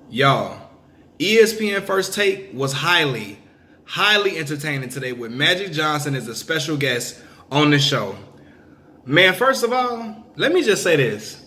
Y'all, ESPN First Take was highly entertaining today with Magic Johnson as a special guest on the show. Man, first of all, let me just say this.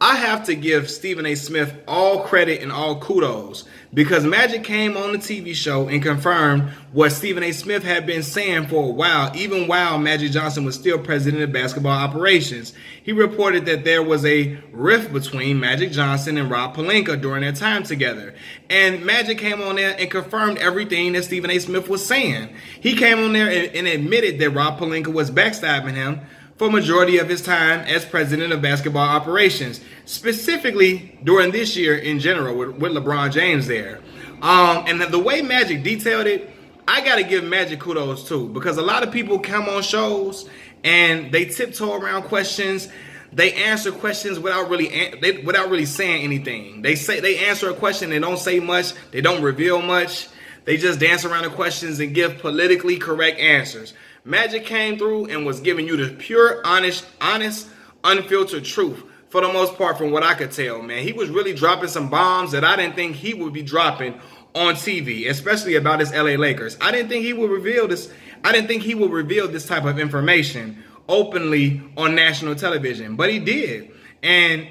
I have to give Stephen A. Smith all credit and all kudos because Magic came on the TV show and confirmed what Stephen A. Smith had been saying for a while, even while Magic Johnson was still president of basketball operations. He reported that there was a rift between Magic Johnson and Rob Pelinka during their time together. And Magic came on there and confirmed everything that Stephen A. Smith was saying. He came on there and admitted that Rob Pelinka was backstabbing him for a majority of his time as president of basketball operations, specifically during this year in general with LeBron James there. And the way Magic detailed it, I got to give Magic kudos too, because a lot of people come on shows and they tiptoe around questions. They answer questions without really saying anything. They answer a question, they don't say much, they don't reveal much. They just dance around the questions and give politically correct answers. Magic came through and was giving you the pure, honest, unfiltered truth for the most part from what I could tell, man. He was really dropping some bombs that I didn't think he would be dropping on TV, especially about his LA Lakers. I didn't think he would reveal this. I didn't think he would reveal this type of information openly on national television, but he did. And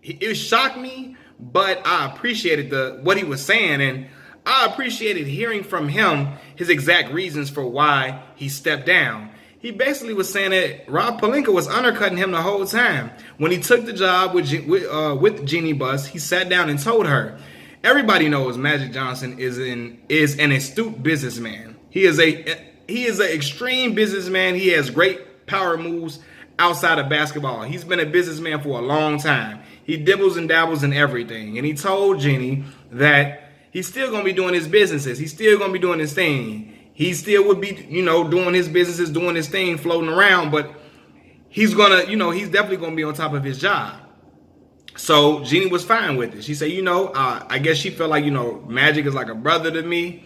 it shocked me, but I appreciated what he was saying, and I appreciated hearing from him his exact reasons for why he stepped down. He basically was saying that Rob Pelinka was undercutting him the whole time. When he took the job with Jeannie Buss, he sat down and told her, everybody knows Magic Johnson is an astute businessman. He is an extreme businessman. He has great power moves outside of basketball. He's been a businessman for a long time. He dibbles and dabbles in everything. And he told Jeannie that he's still going to be doing his businesses. He's still going to be doing his thing. He still would be, doing his businesses, doing his thing, floating around. But he's he's definitely going to be on top of his job. So Jeannie was fine with it. She said, I guess she felt like, Magic is like a brother to me.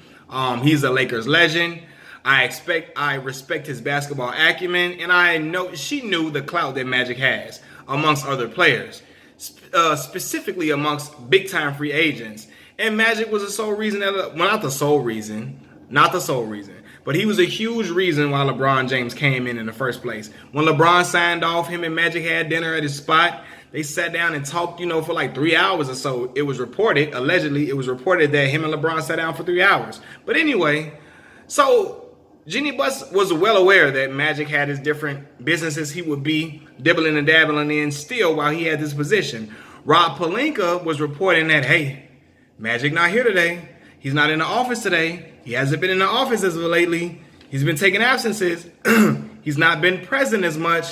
He's a Lakers legend. I respect his basketball acumen. And she knew the clout that Magic has amongst other players, specifically amongst big-time free agents. And Magic was the sole reason not the sole reason, but he was a huge reason why LeBron James came in the first place. When LeBron signed off, him and Magic had dinner at his spot. They sat down and talked, for like 3 hours or so. Allegedly, it was reported that him and LeBron sat down for 3 hours. But anyway, so Jeannie Buss was well aware that Magic had his different businesses he would be dibbling and dabbling in still while he had this position. Rob Pelinka was reporting that, hey, Magic not here today. He's not in the office today. He hasn't been in the office as of lately. He's been taking absences. He's not been present as much.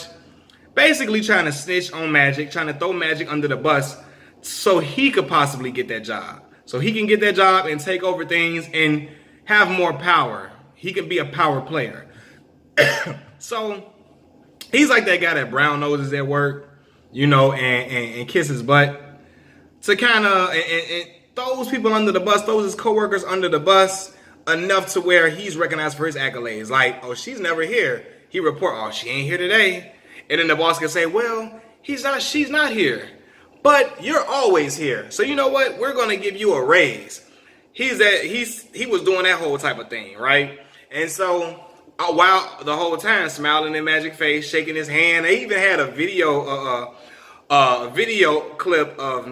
Basically trying to snitch on Magic, trying to throw Magic under the bus so he could possibly get that job. So he can get that job and take over things and have more power. He can be a power player. So he's like that guy that brown noses at work, and kisses butt to kind of and throws people under the bus, throws his coworkers under the bus enough to where he's recognized for his accolades. Like, oh, she's never here. He report, oh, she ain't here today. And then the boss can say, well, she's not here. But you're always here. So you know what? We're going to give you a raise. He was doing that whole type of thing, right? And so while the whole time smiling in Magic's face, shaking his hand, they even had a video clip of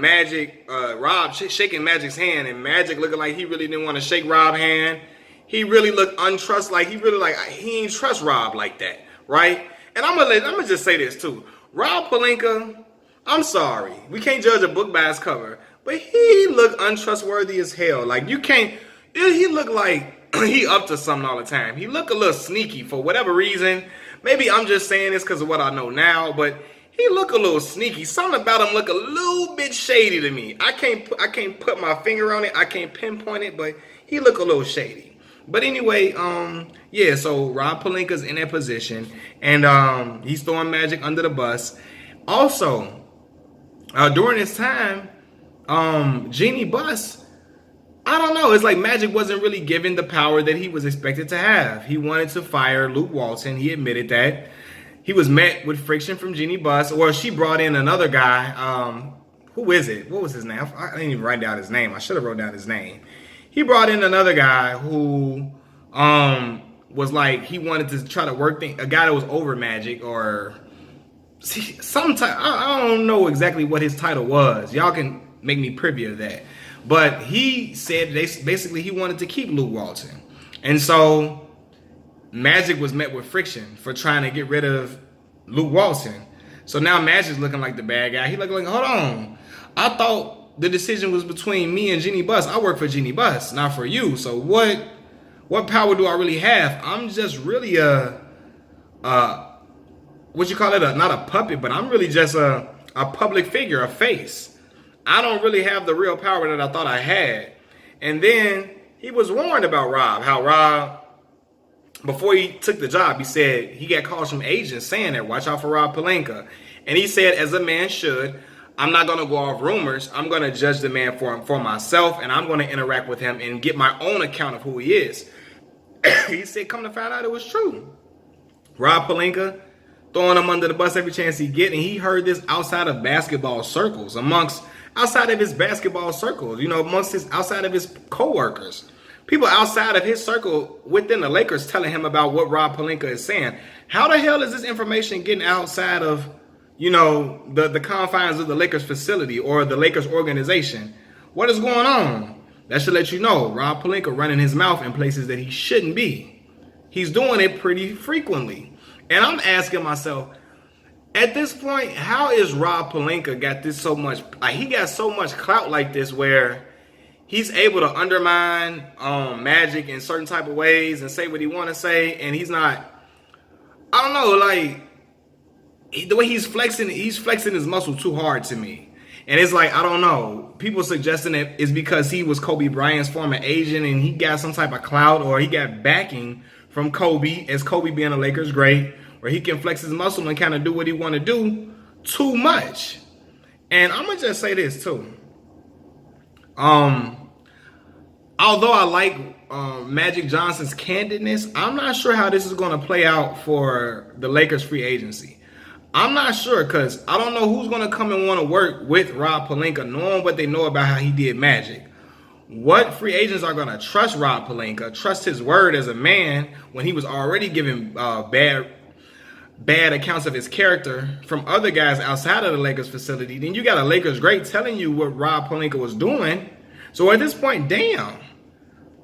Rob shaking Magic's hand, and Magic looking like he really didn't want to shake Rob's hand. He really looked untrust, like he ain't trust Rob like that, right? And I'm gonna just say this too. Rob Pelinka, I'm sorry, we can't judge a book by its cover, but he looked untrustworthy as hell. Like he looked like he up to something all the time. He looked a little sneaky for whatever reason. Maybe I'm just saying this because of what I know now, but he look a little sneaky. Something about him look a little bit shady to me. I can't put my finger on it. I can't pinpoint it, but he look a little shady. But anyway, so Rob Pelinka's in that position, and he's throwing Magic under the bus. Also, during this time, Jeannie Buss, I don't know. It's like Magic wasn't really given the power that he was expected to have. He wanted to fire Luke Walton. He admitted that. He was met with friction from Jeannie Buss, or she brought in another guy who is it? What was his name? I didn't even write down his name. I should have wrote down his name. He brought in another guy who was like, he wanted to try to work a guy that was over Magic or some type. I don't know exactly what his title was. Y'all can make me privy of that. But he said basically he wanted to keep Luke Walton. And so Magic was met with friction for trying to get rid of Luke Walton. So now Magic's looking like the bad guy. He looking like, hold on. I thought the decision was between me and Jeannie Buss. I work for Jeannie Buss, not for you. So what power do I really have? I'm just really what you call it? Not a puppet, but I'm really just a public figure, a face. I don't really have the real power that I thought I had. And then he was warned about Rob, how Rob, before he took the job, he said he got calls from agents saying that, watch out for Rob Pelinka. And he said, as a man should, I'm not going to go off rumors. I'm going to judge the man for myself, and I'm going to interact with him and get my own account of who he is. He said, come to find out it was true. Rob Pelinka throwing him under the bus every chance he get, and he heard this outside of basketball circles, outside of his basketball circles, outside of his co-workers. People outside of his circle within the Lakers telling him about what Rob Pelinka is saying. How the hell is this information getting outside of, the confines of the Lakers facility or the Lakers organization? What is going on? That should let you know Rob Pelinka running his mouth in places that he shouldn't be. He's doing it pretty frequently. And I'm asking myself, at this point, how is Rob Pelinka got this so much, he got so much clout like this where he's able to undermine Magic in certain type of ways and say what he want to say, and he's not, I don't know, the way he's flexing his muscle too hard to me. And it's like, I don't know, people suggesting that it's because he was Kobe Bryant's former agent and he got some type of clout or he got backing from Kobe, as Kobe being a Lakers great, where he can flex his muscle and kind of do what he want to do too much. And I'm going to just say this too. Although I like Magic Johnson's candidness, I'm not sure how this is going to play out for the Lakers free agency. I'm not sure because I don't know who's going to come and want to work with Rob Pelinka, knowing what they know about how he did Magic. What free agents are going to trust Rob Pelinka, trust his word as a man when he was already giving bad accounts of his character from other guys outside of the Lakers facility? Then you got a Lakers great telling you what Rob Pelinka was doing. So at this point, damn,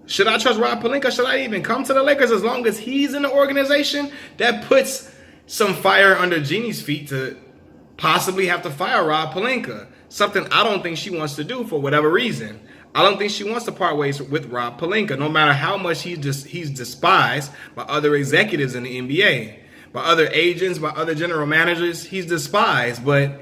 should I trust Rob Pelinka? Should I even come to the Lakers as long as he's in the organization? That puts some fire under Jeannie's feet to possibly have to fire Rob Pelinka. Something I don't think she wants to do for whatever reason. I don't think she wants to part ways with Rob Pelinka, no matter how much he's despised by other executives in the NBA, by other agents, by other general managers. He's despised, but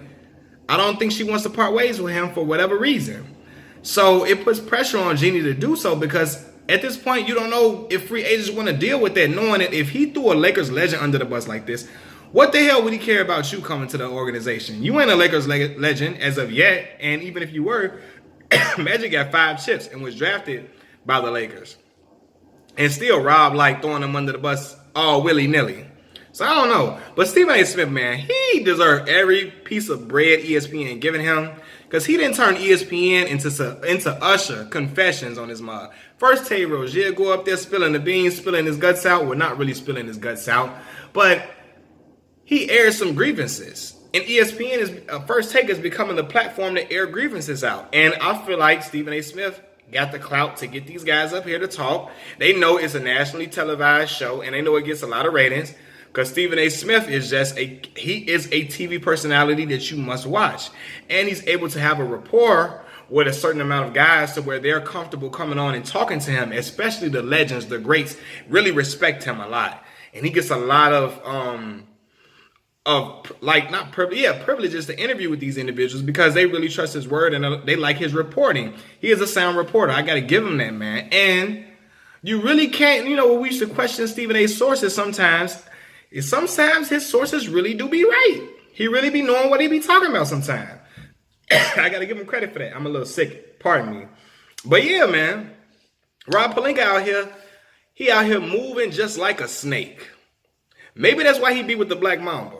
I don't think she wants to part ways with him for whatever reason. So it puts pressure on Jeannie to do so because at this point, you don't know if free agents want to deal with that, knowing that if he threw a Lakers legend under the bus like this, what the hell would he care about you coming to the organization? You ain't a Lakers legend as of yet, and even if you were, Magic got 5 chips and was drafted by the Lakers. And still Rob throwing him under the bus all willy-nilly. So I don't know. But Stephen A. Smith, man, he deserved every piece of bread ESPN giving him because he didn't turn ESPN into Usher confessions on his mug. First, Tay Rozier go up there spilling the beans, spilling his guts out. Well, not really spilling his guts out, but he aired some grievances. And ESPN First Take is becoming the platform to air grievances out. And I feel like Stephen A. Smith got the clout to get these guys up here to talk. They know it's a nationally televised show, and they know it gets a lot of ratings. Because Stephen A. Smith is he is a TV personality that you must watch. And he's able to have a rapport with a certain amount of guys to where they're comfortable coming on and talking to him, especially the legends, the greats, really respect him a lot. And he gets a lot of privileges to interview with these individuals because they really trust his word and they like his reporting. He is a sound reporter. I got to give him that, man. And you really can't, we used to question Stephen A.'s sources sometimes. Sometimes his sources really do be right. He really be knowing what he be talking about sometimes. I got to give him credit for that. I'm a little sick. Pardon me. But yeah, man. Rob Pelinka out here, he out here moving just like a snake. Maybe that's why he be with the Black Mamba.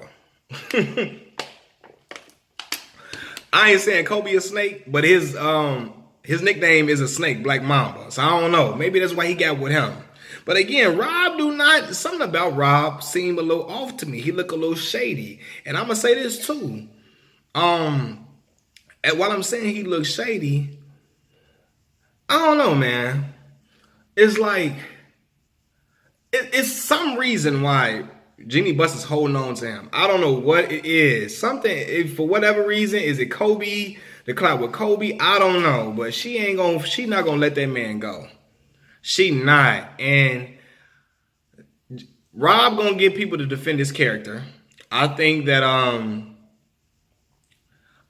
I ain't saying Kobe a snake, but his nickname is a snake, Black Mamba. So I don't know. Maybe that's why he got with him. But again, something about Rob seemed a little off to me. He looked a little shady. And I'm gonna say this too. And while I'm saying he looks shady, I don't know, man. It's like it's some reason why Jeannie Buss is holding on to him. I don't know what it is. Something, for whatever reason, is it Kobe? The clout with Kobe? I don't know. But she not gonna let that man go. She not. And Rob gonna get people to defend his character. I think that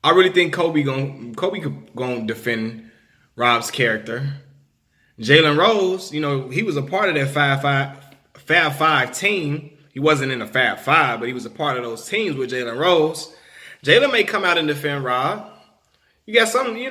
I really think Kobe gonna defend Rob's character. Jalen Rose, he was a part of that Fab Five team. He wasn't in the Fab Five, but he was a part of those teams with Jalen Rose. Jalen may come out and defend Rob. You got some, he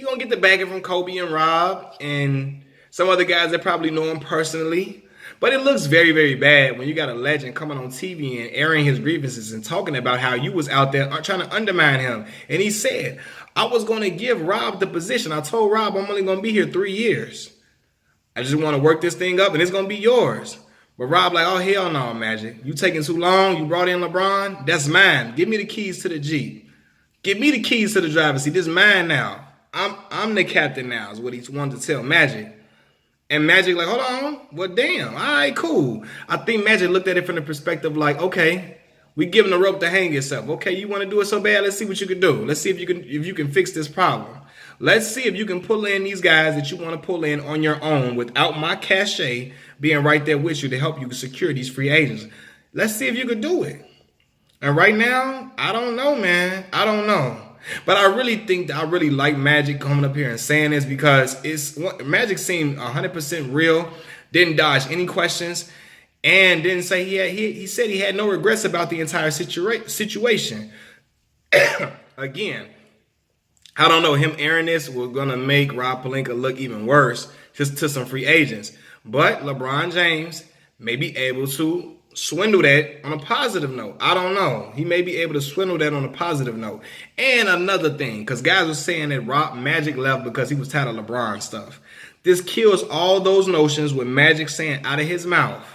gonna get the backing from Kobe and Rob and some other guys that probably know him personally. But it looks very, very bad when you got a legend coming on TV and airing his grievances and talking about how you was out there trying to undermine him. And he said, I was going to give Rob the position. I told Rob I'm only going to be here 3 years. I just want to work this thing up and it's going to be yours. But Rob like, oh, hell no, Magic. You taking too long. You brought in LeBron. That's mine. Give me the keys to the Jeep. Give me the keys to the driver's seat. This is mine now. I'm the captain now is what he wanted to tell Magic. And Magic like, hold on. Well, damn. All right, cool. I think Magic looked at it from the perspective like, okay, we giving the rope to hang yourself. Okay, you want to do it so bad? Let's see what you can do. Let's see if you can fix this problem. Let's see if you can pull in these guys that you want to pull in on your own without my cachet being right there with you to help you secure these free agents. Let's see if you can do it. And right now, I don't know, man. I don't know. But I really like Magic coming up here and saying this because Magic seemed 100% real, didn't dodge any questions, and didn't say he said he had no regrets about the entire situation. Again, I don't know. Him airing this was going to make Rob Pelinka look even worse just to some free agents. But LeBron James may be able to swindle that on a positive note. I don't know. He may be able to swindle that on a positive note. And another thing, because guys were saying that Magic left because he was tired of LeBron stuff. This kills all those notions with Magic saying out of his mouth.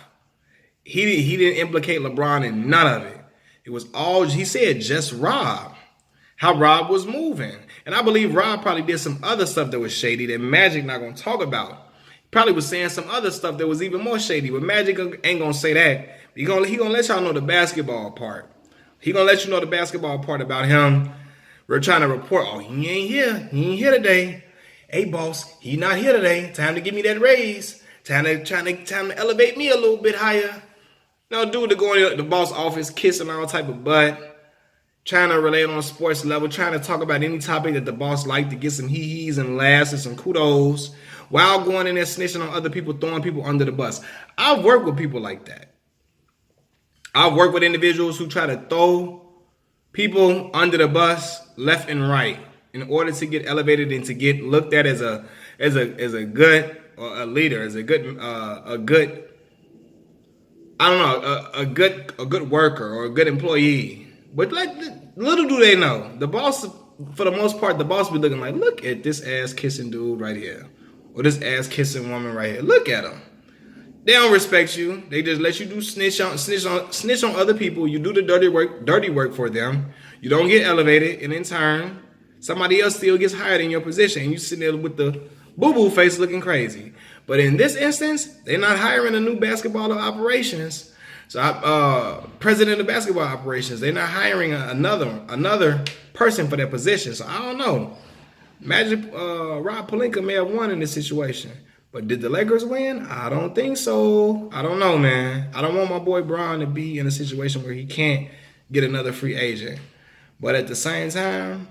He didn't implicate LeBron in none of it. It was all, he said, just Rob. How Rob was moving. And I believe Rob probably did some other stuff that was shady that Magic not going to talk about. Probably was saying some other stuff that was even more shady, but Magic ain't going to say that. He gonna let y'all know the basketball part. He gonna let you know the basketball part about him. We're trying to report, oh, he ain't here. He ain't here today. Hey, boss, he not here today. Time to give me that raise. Time to elevate me a little bit higher. No dude to go in the boss office, kissing all type of butt, trying to relate on a sports level, trying to talk about any topic that the boss liked to get some hee-hees and laughs and some kudos while going in there snitching on other people, throwing people under the bus. I've worked with people like that. I've worked with individuals who try to throw people under the bus left and right in order to get elevated and to get looked at as a good or a leader, as a good worker or a good employee. But like little do they know, the boss, for the most part, the boss be looking like, look at this ass kissing dude right here, or this ass kissing woman right here. Look at him. They don't respect you. They just let you do snitch on other people. You do the dirty work for them. You don't get elevated, and in turn, somebody else still gets hired in your position, and you sitting there with the boo-boo face looking crazy. But in this instance, they're not hiring a new basketball operations. So, president of basketball operations, they're not hiring another person for that position. So I don't know. Magic Rob Pelinka may have won in this situation. But did the Lakers win? I don't think so. I don't know, man. I don't want my boy Bron to be in a situation where he can't get another free agent. But at the same time,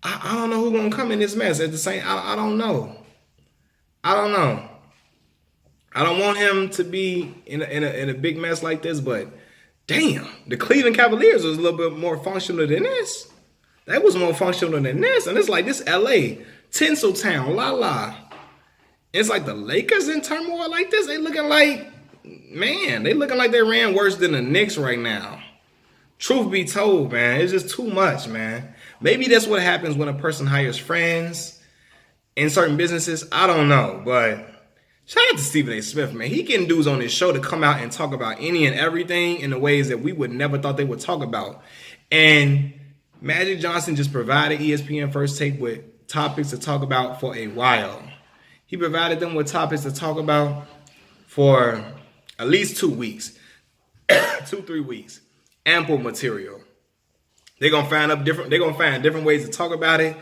I don't know who's going to come in this mess. At the same, I don't know. I don't know. I don't want him to be in a big mess like this, but damn, the Cleveland Cavaliers was a little bit more functional than this. That was more functional than this. And it's like this LA, Tinseltown, la. It's like the Lakers in turmoil like this. They looking like they ran worse than the Knicks right now. Truth be told, man, it's just too much, man. Maybe that's what happens when a person hires friends in certain businesses. I don't know, but shout out to Stephen A. Smith, man. He getting dudes on his show to come out and talk about any and everything in the ways that we would never thought they would talk about. And Magic Johnson just provided ESPN First Take with topics to talk about for a while. He provided them with topics to talk about for at least 2 weeks, 2-3 weeks. Ample material. They're gonna find different ways to talk about it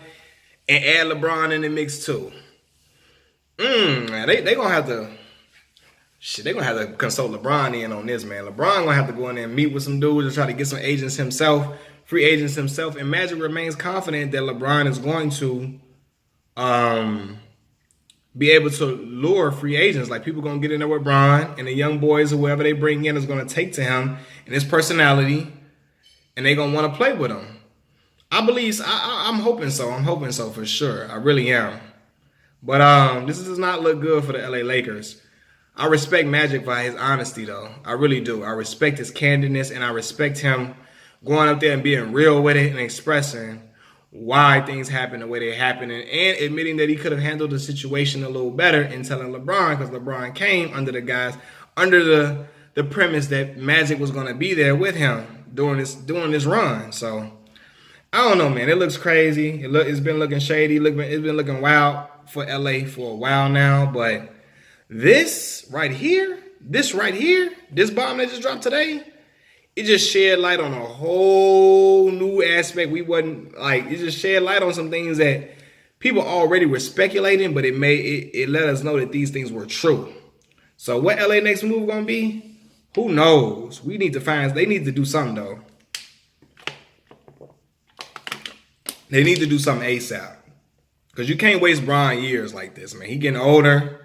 and add LeBron in the mix too. Man, they gonna have to. Shit, they gonna have to consult LeBron in on this, man. LeBron gonna have to go in there and meet with some dudes and try to get some agents himself, free agents himself. And Magic remains confident that LeBron is going to be able to lure free agents. Like, people gonna get in there with Bron, and the young boys or whoever they bring in is gonna take to him and his personality, and they gonna want to play with him. I'm hoping so. I'm hoping so for sure. I really am. But this does not look good for the LA Lakers. I respect Magic for his honesty, though. I really do. I respect his candidness, and I respect him going up there and being real with it and expressing why things happen the way they happen, and admitting that he could have handled the situation a little better, and telling LeBron, because LeBron came under the premise that Magic was going to be there with him during this run. So I don't know, man. It looks crazy. It's been looking shady. It's been looking wild for LA for a while now, but this right here, this bomb that just dropped today, it just shed light on a whole new aspect. It just shed light on some things that people already were speculating, but it let us know that these things were true. So what LA next move gonna be? Who knows? They need to do something though. They need to do something ASAP. Because you can't waste Bron years like this, man. He getting older.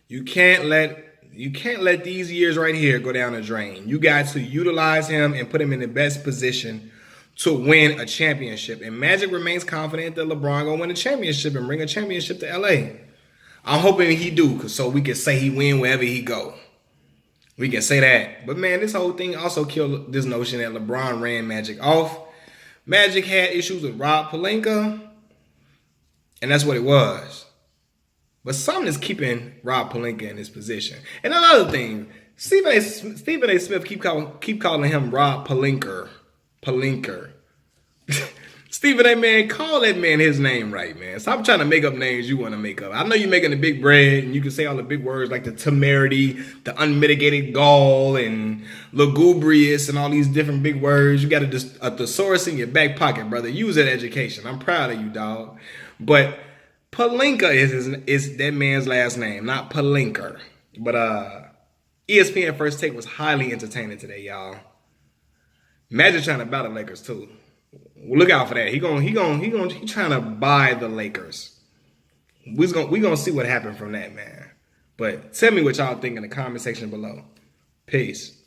You can't let these years right here go down the drain. You got to utilize him and put him in the best position to win a championship. And Magic remains confident that LeBron gonna win a championship and bring a championship to LA. I'm hoping he do, so we can say he win wherever he go. We can say that. But man, this whole thing also killed this notion that LeBron ran Magic off. Magic had issues with Rob Pelinka, and that's what it was. But something is keeping Rob Pelinka in his position. And another thing, Stephen A. Smith keep calling him Rob Pelinker. Stephen A. Man, call that man his name right, man. Stop trying to make up names you want to make up. I know you're making the big bread, and you can say all the big words like the temerity, the unmitigated gall, and lugubrious, and all these different big words. You got a thesaurus in your back pocket, brother. Use that education. I'm proud of you, dog. But Pelinka is that man's last name, not Pelinker. But ESPN First Take was highly entertaining today, y'all. Magic trying to battle Lakers too. Well, look out for that. He trying to buy the Lakers. We gonna see what happened from that, man. But tell me what y'all think in the comment section below. Peace.